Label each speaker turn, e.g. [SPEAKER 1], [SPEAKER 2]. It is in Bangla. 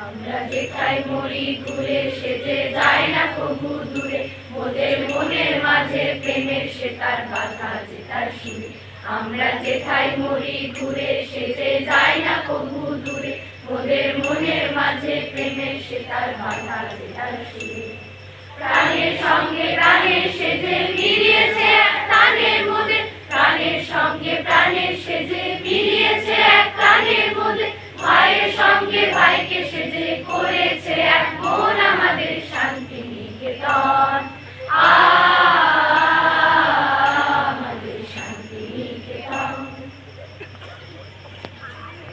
[SPEAKER 1] আমরা যেথায় মরি ঘুরে সেজে যায় না কবু দূরে, মোদের মনের মাঝে প্রেমের সে তার বাধা যে তার সুরে। আমরা যেথায় মরি ঘুরে সেজে যায় না কবু দূরে, মোদের মনের মাঝে প্রেমের সে তার বাধা যে তার সুরে। প্রাণের সঙ্গে প্রাণের সেজে মিলিয়েছে এক প্রাণের মোদের, প্রাণের সঙ্গে প্রাণের সেজে মিলিয়েছে এক প্রাণের মোদের।